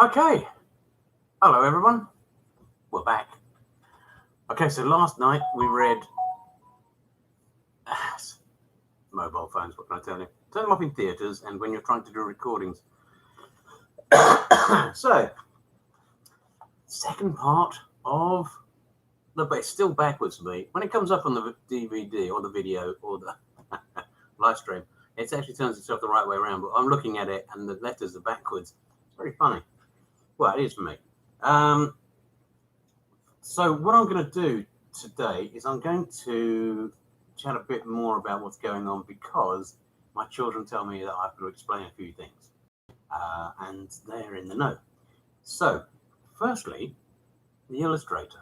Okay, hello everyone. We're back. Okay, so last night we read mobile phones. What can I tell you? Turn them off in theatres and when you're trying to do recordings. So, second part of but it's still backwards for me. When it comes up on the DVD or the video or the live stream, it actually turns itself the right way around. But I'm looking at it and the letters are backwards. It's very funny. Well, it is for me. So what I'm going to do today is I'm going to chat a bit more about what's going on because my children tell me that I've got to explain a few things, and they're in the know. So, firstly, the illustrator.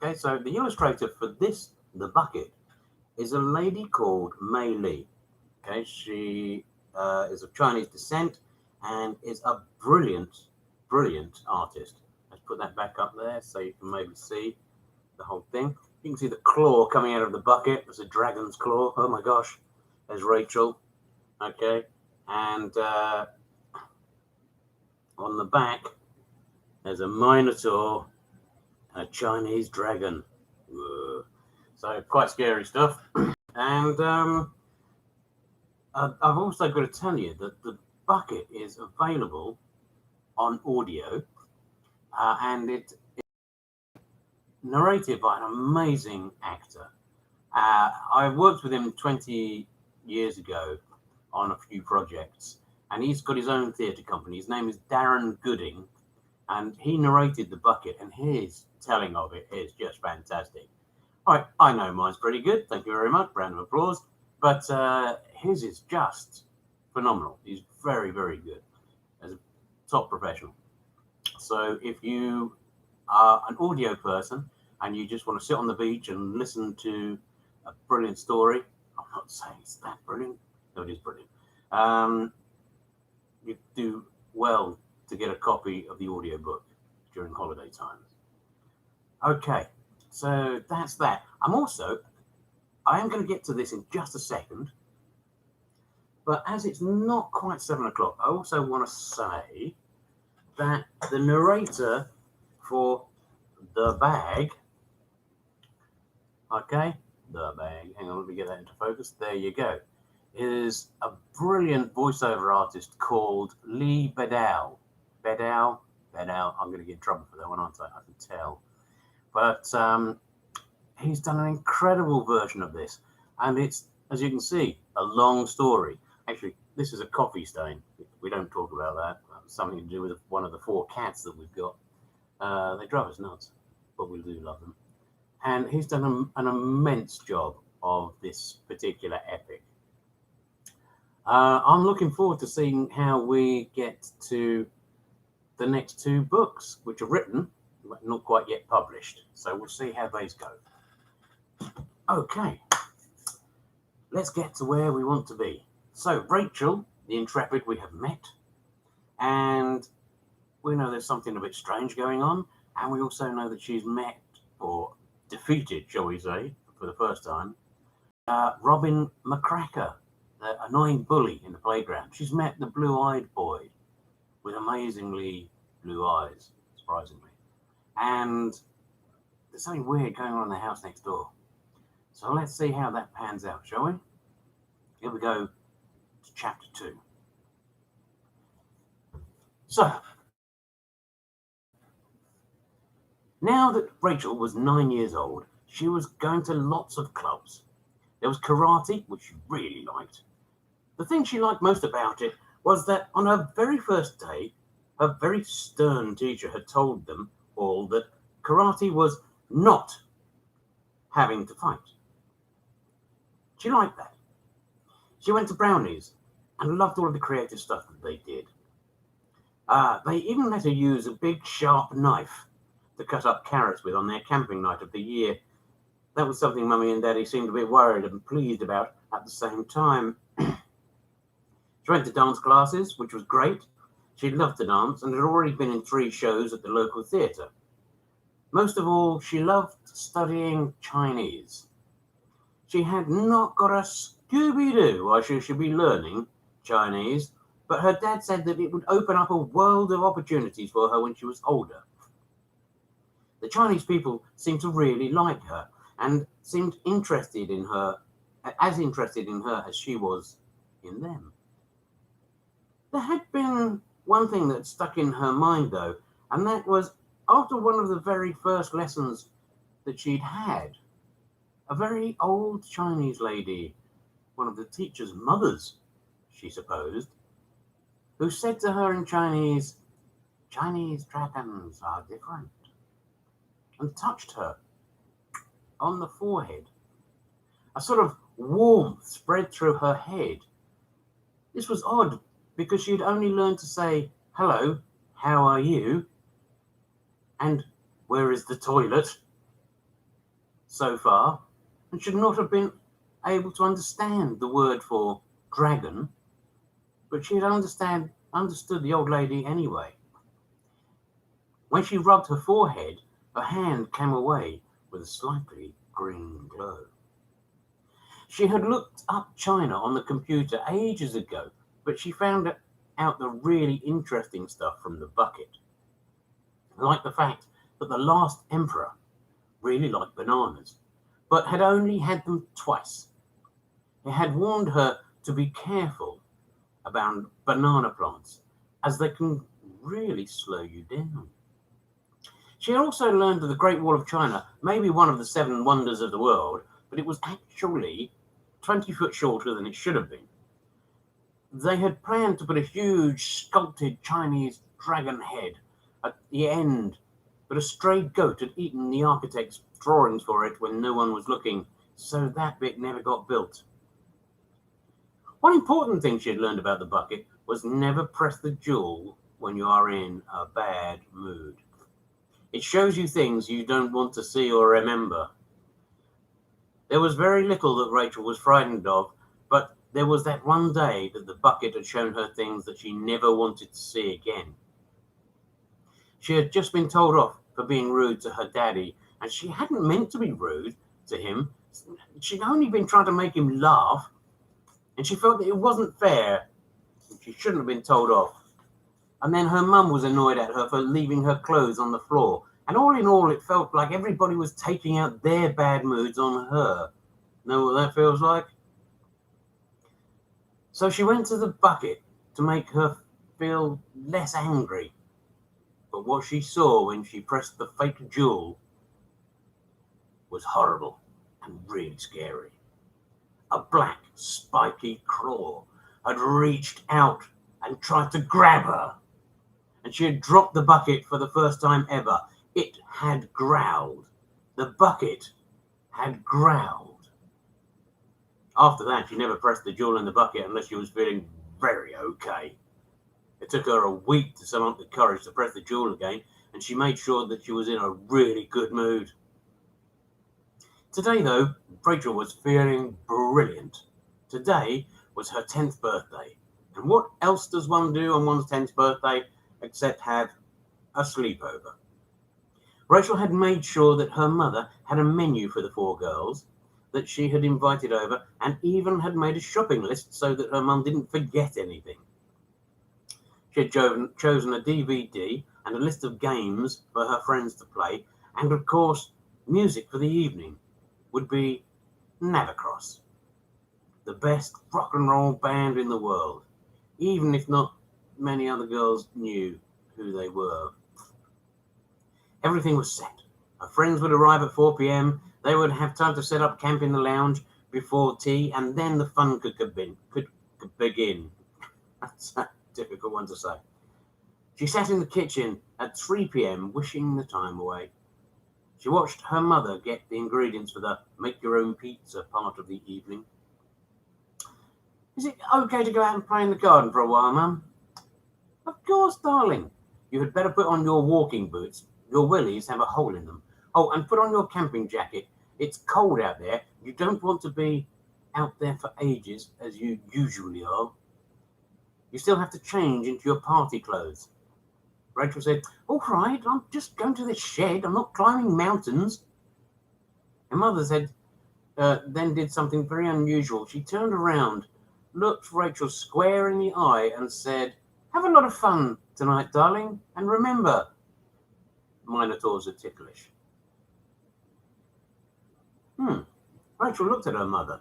Okay, so the illustrator for the bucket, is a lady called Mei Li. Okay, she is of Chinese descent and is a brilliant artist. Let's put that back up there so you can maybe see the whole thing. You can see the claw coming out of the bucket. There's a dragon's claw. Oh my gosh. There's Rachel. Okay. And on the back, there's a minotaur and a Chinese dragon. Whoa. So quite scary stuff. And I've also got to tell you that the bucket is available on audio, and it's narrated by an amazing actor. I worked with him 20 years ago on a few projects, and he's got his own theatre company. His name is Darren Gooding, and he narrated the bucket, and his telling of it is just fantastic. All right, I know mine's pretty good. Thank you very much. Round of applause. But his is just phenomenal. He's very, very good as a top professional. So if you are an audio person and you just want to sit on the beach and listen to a brilliant story, I'm not saying it's that brilliant. No, it is brilliant. You do well to get a copy of the audiobook during holiday times. Okay, so that's that. I am going to get to this in just a second, but as it's not quite 7 o'clock, I also want to say that the narrator for The Bag, okay, The Bag, hang on, let me get that into focus, there you go, is a brilliant voiceover artist called Lee Bedell. Bedell, I'm going to get in trouble for that one, aren't I? I can tell. But he's done an incredible version of this, and it's, as you can see, a long story. Actually, this is a coffee stain. We don't talk about that. Something to do with one of the 4 cats that we've got. They drive us nuts, but we do love them. And he's done an immense job of this particular epic. I'm looking forward to seeing how we get to the next 2 books, which are written, but not quite yet published. So we'll see how those go. Okay, let's get to where we want to be. So Rachel, the intrepid, we have met, and we know there's something a bit strange going on, and we also know that she's met, or defeated, shall we say, for the first time, Robin McCracker, the annoying bully in the playground. She's met the blue-eyed boy with amazingly blue eyes, surprisingly. And there's something weird going on in the house next door. So let's see how that pans out, shall we? Here we go to chapter 2. So, now that Rachel was 9 years old, she was going to lots of clubs. There was karate, which she really liked. The thing she liked most about it was that on her very first day, her very stern teacher had told them all that karate was not having to fight. She liked that. She went to Brownies and loved all of the creative stuff that they did. They even let her use a big sharp knife to cut up carrots with on their camping night of the year. That was something Mummy and Daddy seemed a bit worried and pleased about at the same time. She went to dance classes, which was great. She loved to dance and had already been in 3 shows at the local theatre. Most of all, she loved studying Chinese. She had not got a Scooby-Doo why she should be learning Chinese, but her dad said that it would open up a world of opportunities for her when she was older. The Chinese people seemed to really like her and seemed interested in her, as interested in her as she was in them. There had been one thing that stuck in her mind, though, and that was after one of the very first lessons that she'd had, a very old Chinese lady, one of the teacher's mothers, she supposed, who said to her in Chinese, "Chinese dragons are different," and touched her on the forehead. A sort of warmth spread through her head. This was odd because she had only learned to say, "Hello, how are you?" and "Where is the toilet?" so far, and should not have been able to understand the word for dragon, but she had understood the old lady anyway. When she rubbed her forehead, her hand came away with a slightly green glow. She had looked up China on the computer ages ago, but she found out the really interesting stuff from the bucket, like the fact that the last emperor really liked bananas, but had only had them twice. He had warned her to be careful about banana plants, as they can really slow you down. She had also learned that the Great Wall of China may be one of the 7 wonders of the world, but it was actually 20 foot shorter than it should have been. They had planned to put a huge sculpted Chinese dragon head at the end, but a stray goat had eaten the architect's drawings for it when no one was looking, so that bit never got built. One important thing she had learned about the bucket was never press the jewel when you are in a bad mood. It shows you things you don't want to see or remember. There was very little that Rachel was frightened of, but there was that one day that the bucket had shown her things that she never wanted to see again. She had just been told off for being rude to her daddy, and she hadn't meant to be rude to him. She'd only been trying to make him laugh, and she felt that it wasn't fair. She shouldn't have been told off. And then her mum was annoyed at her for leaving her clothes on the floor. And all in all, it felt like everybody was taking out their bad moods on her. Know what that feels like? So she went to the bucket to make her feel less angry. But what she saw when she pressed the fake jewel was horrible and really scary. A black, spiky claw had reached out and tried to grab her, and she had dropped the bucket for the first time ever. It had growled. The bucket had growled. After that, she never pressed the jewel in the bucket unless she was feeling very okay. It took her a week to summon up the courage to press the jewel again, and she made sure that she was in a really good mood. Today, though, Rachel was feeling brilliant. Today was her 10th birthday. And what else does one do on one's 10th birthday except have a sleepover? Rachel had made sure that her mother had a menu for the 4 girls that she had invited over, and even had made a shopping list so that her mum didn't forget anything. She had chosen a DVD and a list of games for her friends to play, and of course, music for the evening would be Navacross, the best rock and roll band in the world, even if not many other girls knew who they were. Everything was set. Her friends would arrive at 4 p.m. They would have time to set up camp in the lounge before tea, and then the fun could begin. That's a difficult one to say. She sat in the kitchen at 3 p.m. wishing the time away. She watched her mother get the ingredients for the make-your-own-pizza part of the evening. "Is it okay to go out and play in the garden for a while, Mum?" "Of course, darling. You had better put on your walking boots. Your willies have a hole in them. Oh, and put on your camping jacket. It's cold out there. You don't want to be out there for ages, as you usually are. You still have to change into your party clothes." Rachel said, "All right, I'm just going to the shed. I'm not climbing mountains." Her mother said, then did something very unusual. She turned around, looked Rachel square in the eye and said, "Have a lot of fun tonight, darling, and remember, minotaurs are ticklish." Rachel looked at her mother.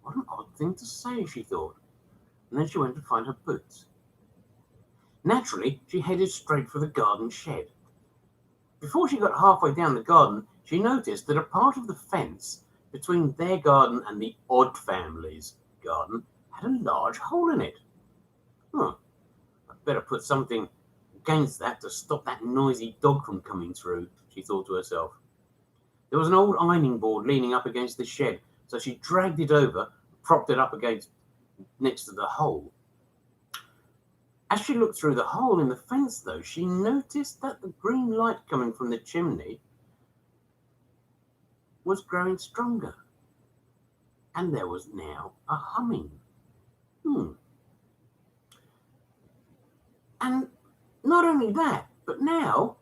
What an odd thing to say, she thought, and then she went to find her boots. Naturally, she headed straight for the garden shed. Before she got halfway down the garden, she noticed that a part of the fence between their garden and the Odd family's garden had a large hole in it. I'd better put something against that to stop that noisy dog from coming through, she thought to herself. There was an old ironing board leaning up against the shed, so she dragged it over, propped it up next to the hole. As she looked through the hole in the fence, though, she noticed that the green light coming from the chimney was growing stronger, and there was now a humming. And not only that, but now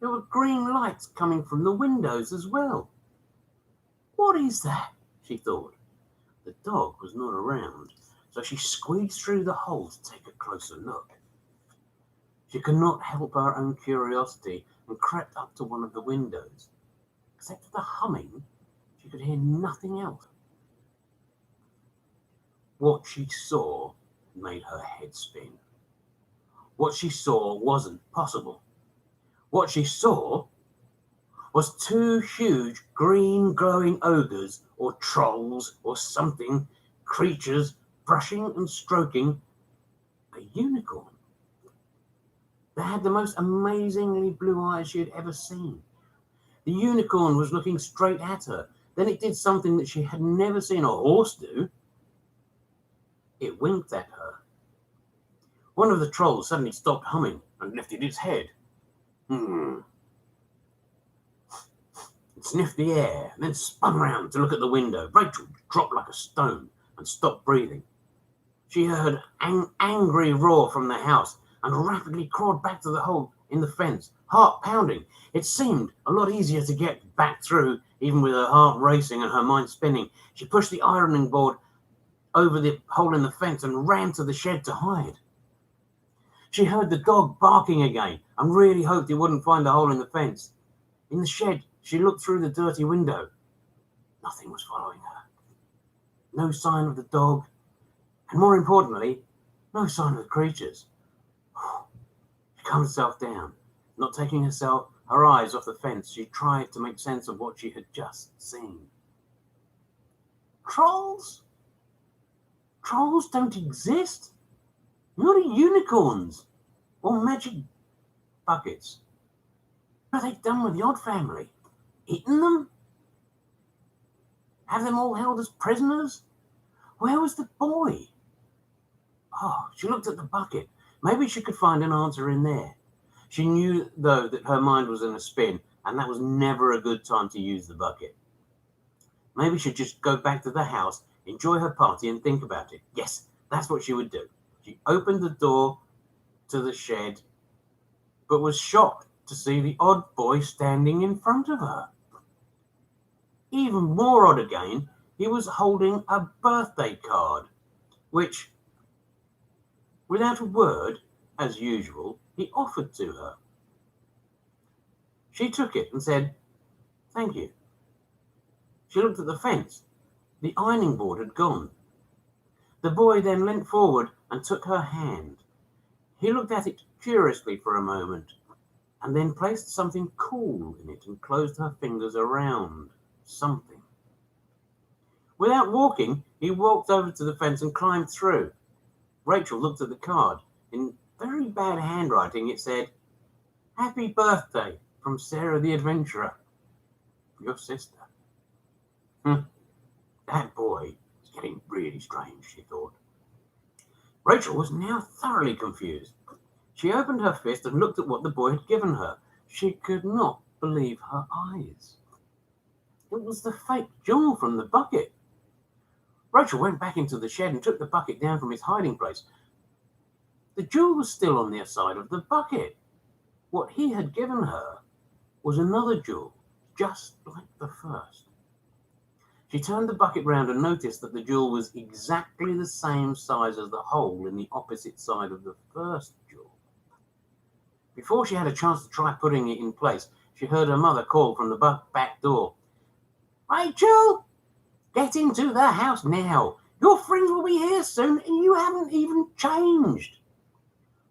there were green lights coming from the windows as well. What is that? She thought. The dog was not around, so she squeezed through the hole to take a closer look. She could not help her own curiosity and crept up to one of the windows. Except for the humming, she could hear nothing else. What she saw made her head spin. What she saw wasn't possible. What she saw was two huge green glowing ogres or trolls or something, creatures brushing and stroking a unicorn. They had the most amazingly blue eyes she had ever seen. The unicorn was looking straight at her. Then it did something that she had never seen a horse do. It winked at her. One of the trolls suddenly stopped humming and lifted its head. It sniffed the air and then spun round to look at the window. Rachel dropped like a stone and stopped breathing. She heard an angry roar from the house and rapidly crawled back to the hole in the fence, heart pounding. It seemed a lot easier to get back through, even with her heart racing and her mind spinning. She pushed the ironing board over the hole in the fence and ran to the shed to hide. She heard the dog barking again and really hoped he wouldn't find the hole in the fence. In the shed, she looked through the dirty window. Nothing was following her. No sign of the dog, and more importantly, no sign of the creatures. She calmed herself down. Not taking her eyes off the fence, she tried to make sense of what she had just seen. Trolls? Trolls don't exist. Not unicorns or magic buckets. What have they done with the Odd family? Eaten them? Have them all held as prisoners? Where was the boy? She looked at the bucket. Maybe she could find an answer in there. She knew, though, that her mind was in a spin, and that was never a good time to use the bucket. Maybe she'd just go back to the house, enjoy her party, and think about it. Yes, that's what she would do. She opened the door to the shed, but was shocked to see the odd boy standing in front of her. Even more odd again, he was holding a birthday card, which, without a word, as usual, he offered to her. She took it and said, "Thank you." She looked at the fence. The ironing board had gone. The boy then leant forward and took her hand. He looked at it curiously for a moment, and then placed something cool in it and closed her fingers around something. Without walking, he walked over to the fence and climbed through. Rachel looked at the card. In very bad handwriting, it said, "Happy birthday from Sarah the Adventurer, your sister." That boy is getting really strange, she thought. Rachel was now thoroughly confused. She opened her fist and looked at what the boy had given her. She could not believe her eyes. It was the fake jewel from the bucket. Rachel went back into the shed and took the bucket down from its hiding place. The jewel was still on the side of the bucket. What he had given her was another jewel, just like the first. She turned the bucket round and noticed that the jewel was exactly the same size as the hole in the opposite side of the first jewel. Before she had a chance to try putting it in place, she heard her mother call from the back door. "Rachel, get into the house now. Your friends will be here soon and you haven't even changed."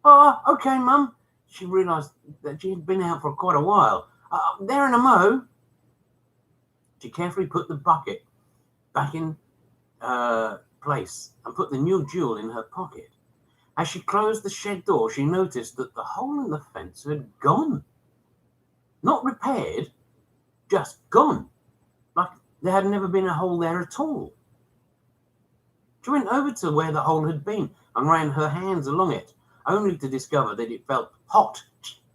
"Oh, okay, Mum." She realised that she had been out for quite a while. "There in a mo." She carefully put the bucket back in place and put the new jewel in her pocket. As she closed the shed door, she noticed that the hole in the fence had gone. Not repaired, just gone. Like there had never been a hole there at all. She went over to where the hole had been and ran her hands along it, only to discover that it felt hot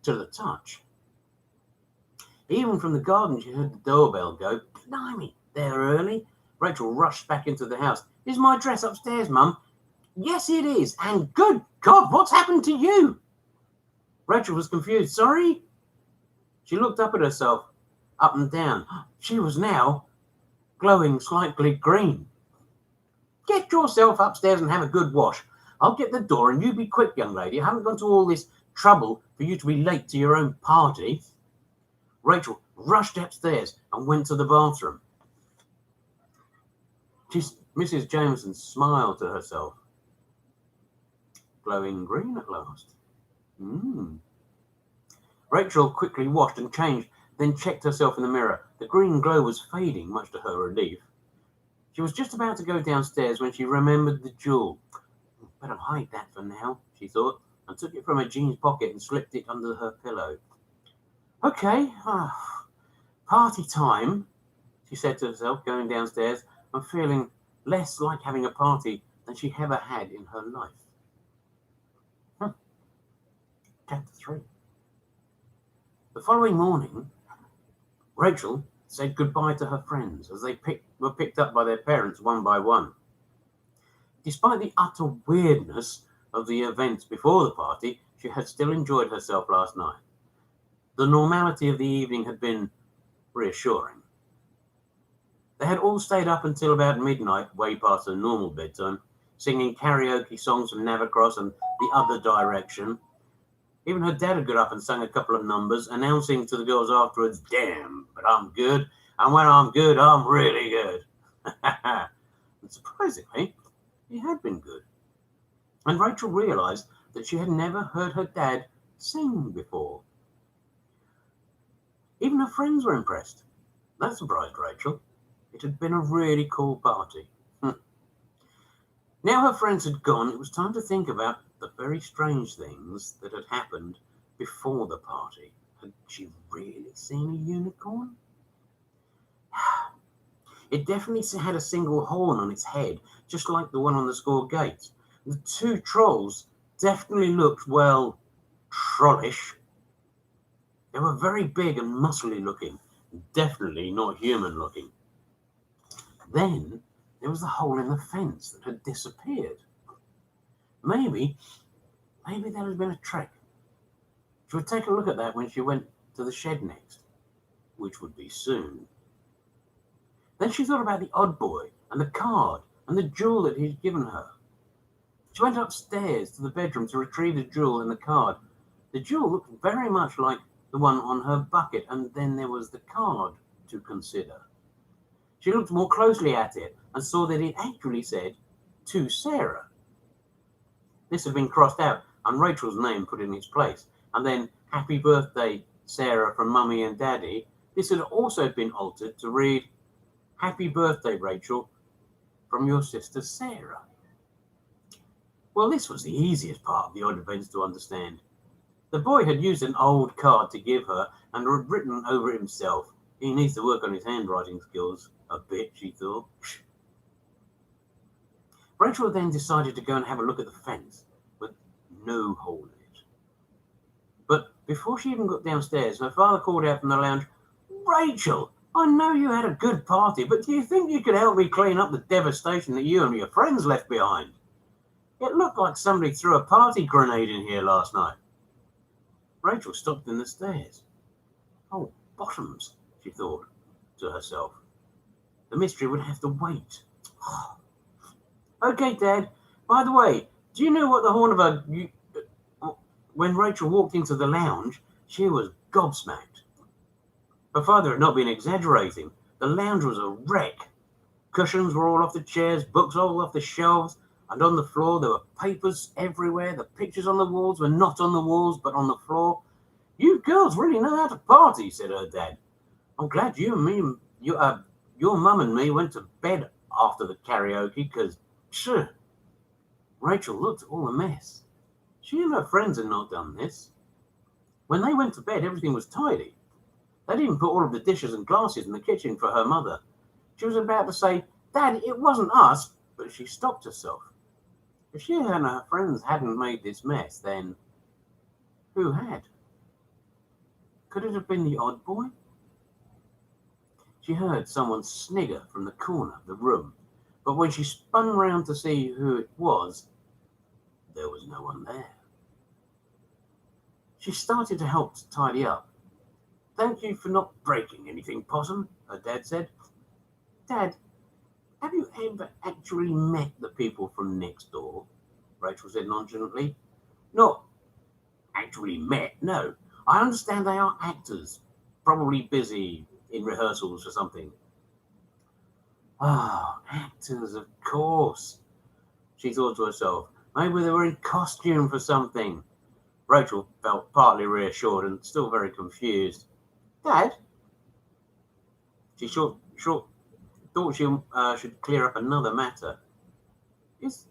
to the touch. Even from the garden, she heard the doorbell go. "Blimey, they're early." Rachel rushed back into the house. "Is my dress upstairs, Mum?" "Yes, it is. And good God, what's happened to you?" Rachel was confused. "Sorry?" She looked up at herself, up and down. She was now glowing slightly green. "Get yourself upstairs and have a good wash. I'll get the door and you be quick, young lady. I haven't gone to all this trouble for you to be late to your own party." Rachel rushed upstairs and went to the bathroom. Mrs. Jameson smiled to herself. Glowing green at last. Rachel quickly washed and changed, then checked herself in the mirror. The green glow was fading, much to her relief. She was just about to go downstairs when she remembered the jewel. "Better hide that for now," she thought, and took it from her jeans pocket and slipped it under her pillow. "Okay, party time," she said to herself, going downstairs and feeling less like having a party than she ever had in her life. Chapter 3. The following morning, Rachel said goodbye to her friends as they were picked up by their parents one by one. Despite the utter weirdness of the events before the party, she had still enjoyed herself last night. The normality of the evening had been reassuring. They had all stayed up until about midnight, way past their normal bedtime, singing karaoke songs from Navacross and The Other Direction. Even her dad had got up and sung a couple of numbers, announcing to the girls afterwards, "Damn, but I'm good, and when I'm good, I'm really good." And surprisingly, he had been good. And Rachel realised that she had never heard her dad sing before. Even her friends were impressed. That surprised Rachel. It had been a really cool party. Now her friends had gone, it was time to think about the very strange things that had happened before the party. Had she really seen a unicorn? It definitely had a single horn on its head, just like the one on the school gate. The two trolls definitely looked, well, trollish. They were very big and muscly looking, definitely not human looking. Then there was the hole in the fence that had disappeared. Maybe that had been a trick. She would take a look at that when she went to the shed next, which would be soon. Then she thought about the odd boy and the card and the jewel that he'd given her. She went upstairs to the bedroom to retrieve the jewel and the card. The jewel looked very much like the one on her bucket, and then there was the card to consider. She looked more closely at it and saw that it actually said, "To Sarah." This had been crossed out and Rachel's name put in its place. And then, "Happy birthday, Sarah, from Mummy and Daddy." This had also been altered to read, "Happy birthday, Rachel, from your sister Sarah." Well, this was the easiest part of the odd events to understand. The boy had used an old card to give her and had written over it himself. He needs to work on his handwriting skills a bit, she thought. Rachel then decided to go and have a look at the fence with no hole in it. But before she even got downstairs, her father called out from the lounge, "Rachel, I know you had a good party, but do you think you could help me clean up the devastation that you and your friends left behind? It looked like somebody threw a party grenade in here last night." Rachel stopped in the stairs. "Oh, bottoms," she thought to herself. The mystery would have to wait. Okay, Dad. By the way, do you know what the horn of when Rachel walked into the lounge, she was gobsmacked. Her father had not been exaggerating. The lounge was a wreck. Cushions were all off the chairs, books all off the shelves, and on the floor there were papers everywhere. The pictures on the walls were not on the walls, but on the floor. You girls really know how to party, said her dad. I'm glad you and me, your mum and me went to bed after the karaoke, because, Rachel looked at all the mess. She and her friends had not done this. When they went to bed, everything was tidy. They'd even put all of the dishes and glasses in the kitchen for her mother. She was about to say, Dad, it wasn't us, but she stopped herself. If she and her friends hadn't made this mess, then who had? Could it have been the odd boy? She heard someone snigger from the corner of the room, but when she spun round to see who it was, there was no one there. She started to help to tidy up. Thank you for not breaking anything, Possum, her dad said. Dad, have you ever actually met the people from next door? Rachel said nonchalantly. Not actually met, no. I understand they are actors, probably busy in rehearsals or something. Actors, of course, she thought to herself. Maybe they were in costume for something. Rachel felt partly reassured and still very confused. Dad? She thought she should clear up another matter. Is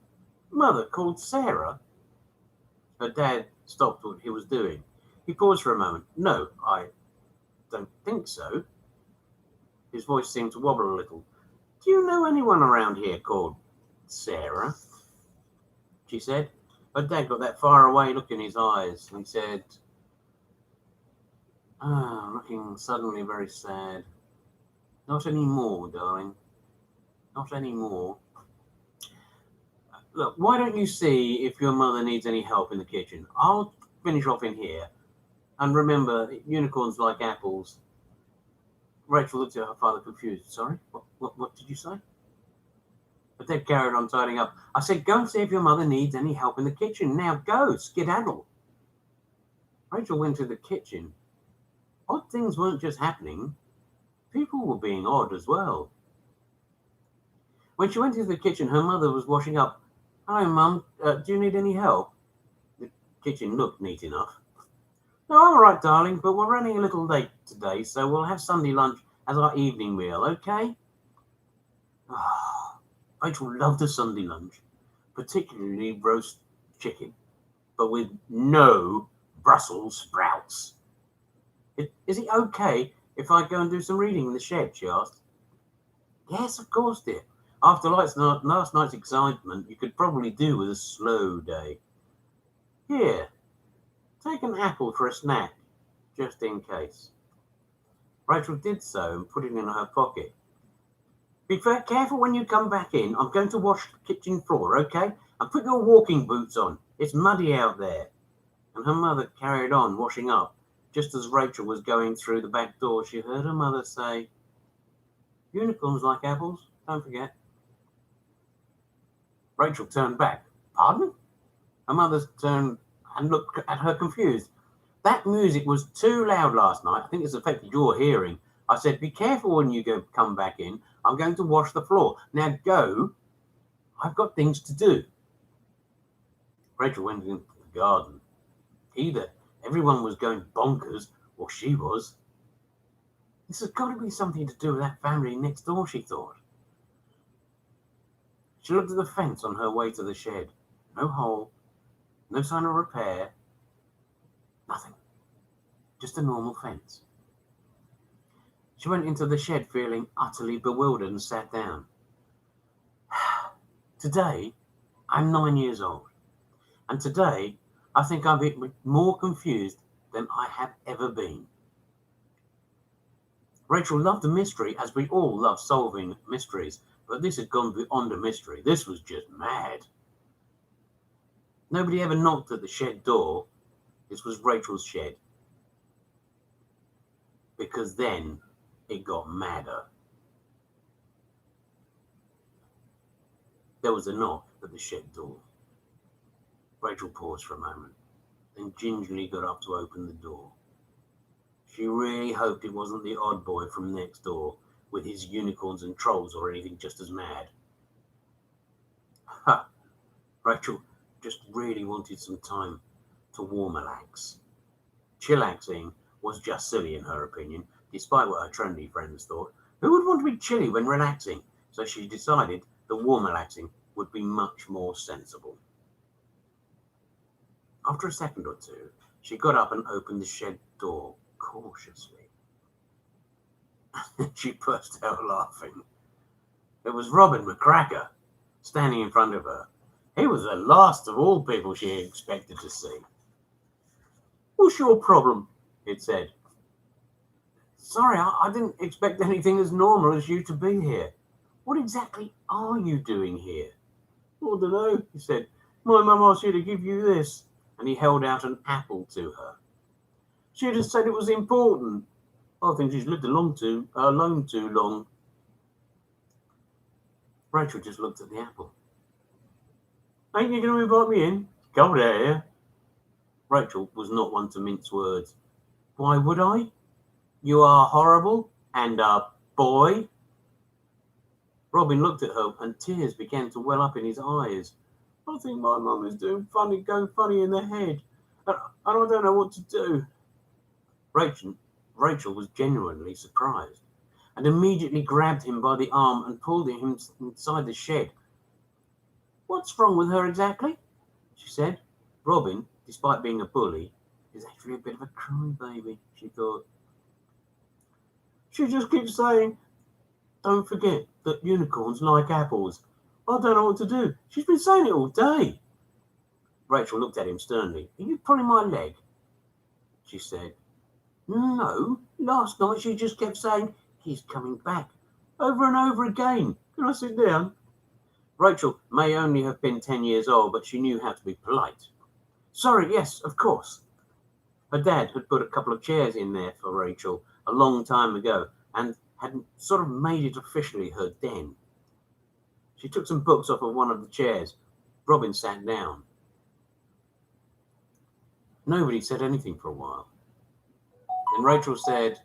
Mother called Sarah? Her dad stopped what he was doing. He paused for a moment. No, I don't think so. His voice seemed to wobble a little. Do you know anyone around here called Sarah? She said. Her dad got that far away look in his eyes, and he said, looking suddenly very sad. Not anymore, darling. Not anymore. Look, why don't you see if your mother needs any help in the kitchen? I'll finish off in here. And remember, unicorns like apples. Rachel looked at her father confused. Sorry? What did you say? But Dad carried on tidying up. I said, go and see if your mother needs any help in the kitchen. Now go, skedaddle. Rachel went to the kitchen. Odd things weren't just happening. People were being odd as well. When she went into the kitchen, her mother was washing up. Hello, Mum. Do you need any help? The kitchen looked neat enough. No, I'm all right, darling, but we're running a little late today, so we'll have Sunday lunch as our evening meal, okay? Rachel loved a Sunday lunch, particularly roast chicken, but with no Brussels sprouts. Is it okay if I go and do some reading in the shed, she asked. Yes, of course, dear. After last night's excitement, you could probably do with a slow day. Here, take an apple for a snack, just in case. Rachel did so and put it in her pocket. Be careful when you come back in. I'm going to wash the kitchen floor, okay? And put your walking boots on. It's muddy out there. And her mother carried on washing up. Just as Rachel was going through the back door, she heard her mother say, Unicorns like apples, don't forget. Rachel turned back. Pardon? Her mother turned and looked at her confused. That music was too loud last night. I think it's affected your hearing. I said, be careful when you come back in. I'm going to wash the floor. Now go. I've got things to do. Rachel went into the garden. Either everyone was going bonkers or she was. This has got to be something to do with that family next door, she thought. She looked at the fence on her way to the shed. No hole, no sign of repair, nothing. Just a normal fence. She went into the shed feeling utterly bewildered and sat down. Today, I'm 9 years old. And today, I think I'm more confused than I have ever been. Rachel loved a mystery, as we all love solving mysteries, but this had gone beyond a mystery. This was just mad. Nobody ever knocked at the shed door. This was Rachel's shed. Because then it got madder. There was a knock at the shed door. Rachel paused for a moment, then gingerly got up to open the door. She really hoped it wasn't the odd boy from next door with his unicorns and trolls or anything just as mad. Ha! Rachel just really wanted some time to warm-relax. Chillaxing was just silly in her opinion, despite what her trendy friends thought. Who would want to be chilly when relaxing? So she decided that warm-relaxing would be much more sensible. After a second or two, she got up and opened the shed door cautiously. She burst out laughing. It was Robin McCracker standing in front of her. He was the last of all people she expected to see. "What's your problem?" it said. "Sorry, I didn't expect anything as normal as you to be here. What exactly are you doing here?" "I don't know," he said. "My mum asked you to give you this." And he held out an apple to her. "She just said it was important. I think she's lived alone too long." Rachel just looked at the apple. "Ain't you going to invite me in? Cold out here." Rachel was not one to mince words. "Why would I? You are horrible and a boy." Robin looked at her and tears began to well up in his eyes. "I think my mum is going funny in the head, and I don't know what to do." Rachel was genuinely surprised and immediately grabbed him by the arm and pulled him inside the shed. "What's wrong with her exactly?" she said. Robin, despite being a bully, is actually a bit of a crybaby, she thought. "She just keeps saying, 'Don't forget that unicorns like apples.' I don't know what to do. She's been saying it all day." Rachel looked at him sternly. "Are you pulling my leg?" she said. "No, last night she just kept saying, 'He's coming back,' over and over again. Can I sit down?" Rachel may only have been 10 years old, but she knew how to be polite. "Sorry, yes, of course." Her dad had put a couple of chairs in there for Rachel a long time ago and had sort of made it officially her den. She took some books off of one of the chairs. Robin sat down. Nobody said anything for a while. Then Rachel said,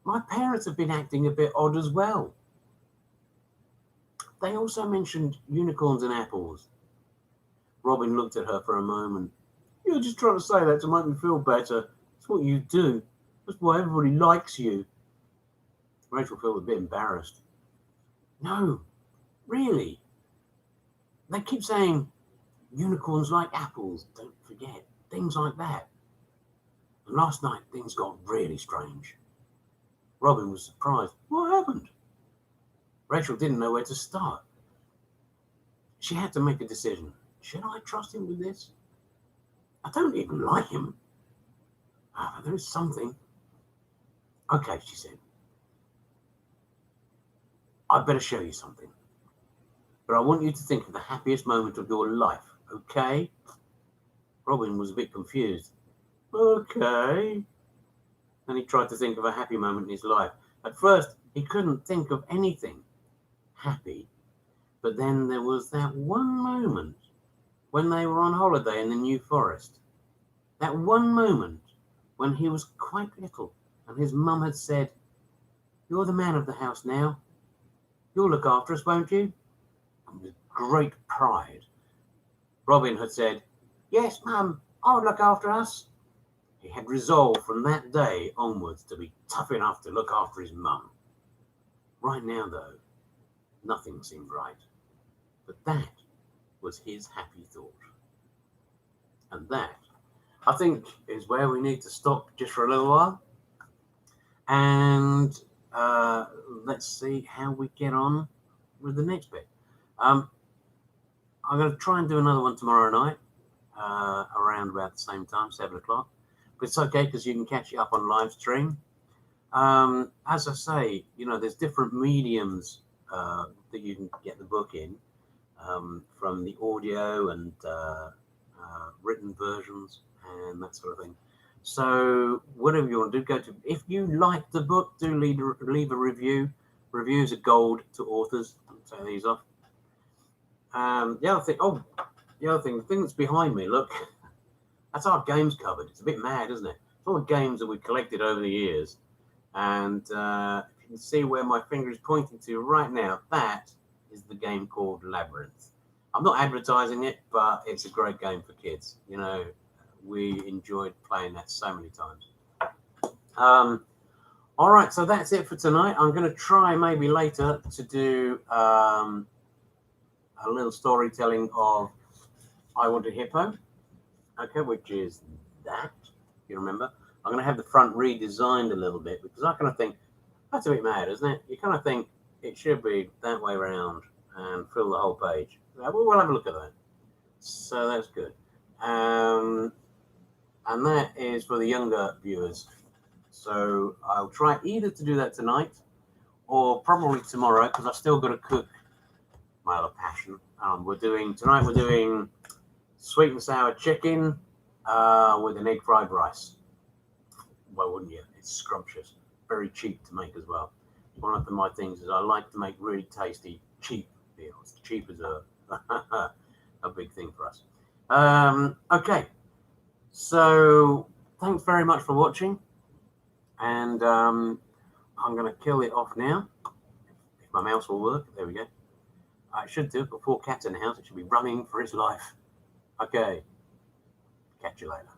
"My parents have been acting a bit odd as well. They also mentioned unicorns and apples." Robin looked at her for a moment. "You're just trying to say that to make me feel better. It's what you do. That's why everybody likes you." Rachel felt a bit embarrassed. "No, really. They keep saying unicorns like apples, don't forget, things like that. And last night things got really strange." Robin was surprised. "What happened?" Rachel didn't know where to start. She had to make a decision. Should I trust him with this? I don't even like him. But there is something. "Okay," she said. "I'd better show you something. But I want you to think of the happiest moment of your life, okay?" Robin was a bit confused. "Okay." And he tried to think of a happy moment in his life. At first, he couldn't think of anything happy. But then there was that one moment when they were on holiday in the New Forest. That one moment when he was quite little and his mum had said, "You're the man of the house now. You'll look after us, won't you?" And with great pride, Robin had said, "Yes, Mum, I'll look after us." He had resolved from that day onwards to be tough enough to look after his mum. Right now, though, nothing seemed right. But that was his happy thought. And that, I think, is where we need to stop just for a little while. And let's see how we get on with the next bit. I'm going to try and do another one tomorrow night, around about the same time, 7 o'clock. But it's okay because you can catch it up on live stream. As I say, there's different mediums that you can get the book in, from the audio and written versions and that sort of thing. So whatever you want to do, if you like the book, do leave a review. Reviews are gold to authors. Don't take these off. The thing that's behind me, look, that's our games cupboard. It's a bit mad, isn't it? It's all the games that we've collected over the years. And if you can see where my finger is pointing to right now, that is the game called Labyrinth. I'm not advertising it, but it's a great game for kids. You know, we enjoyed playing that so many times. All right, so that's it for tonight. I'm going to try maybe later to do a little storytelling of I Want a Hippo, okay, which is that, you remember. I'm going to have the front redesigned a little bit because I kind of think, that's a bit mad, isn't it? You kind of think it should be that way around and fill the whole page. We'll have a look at that. So that's good. And that is for the younger viewers. So I'll try either to do that tonight or probably tomorrow because I've still got to cook my other passion. Tonight we're doing sweet and sour chicken with an egg fried rice. Why wouldn't you? It's scrumptious, very cheap to make as well. One of my things is I like to make really tasty, cheap meals. Cheap is a a big thing for us. Okay, so thanks very much for watching, and I'm going to kill it off now. If my mouse will work, there we go. I should do. Got 4 cats in the house. It should be running for its life. Okay, catch you later.